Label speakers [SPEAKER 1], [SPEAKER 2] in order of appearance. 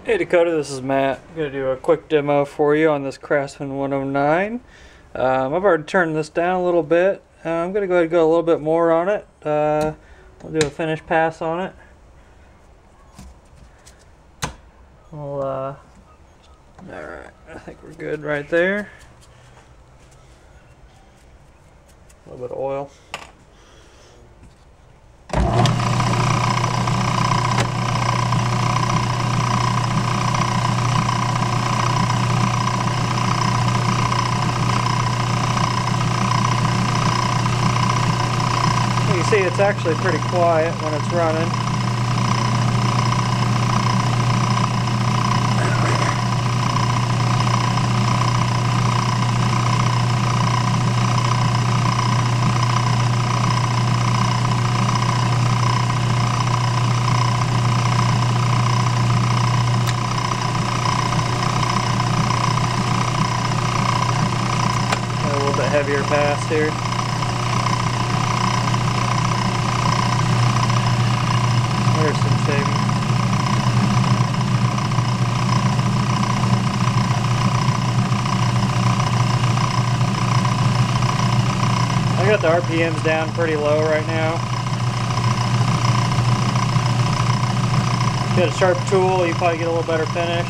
[SPEAKER 1] Hey Dakota, this is Matt. I'm going to do a quick demo for you on this Craftsman 109. I've already turned this down a little bit. I'm going to go ahead and go a little bit more on it. I'll do a finish pass on it. Alright, I think we're good right there. A little bit of oil. You see it's actually pretty quiet when it's running. A little bit heavier pass here. There's some shaving. I got the RPMs down pretty low right now. If you had a sharp tool, you probably get a little better finish.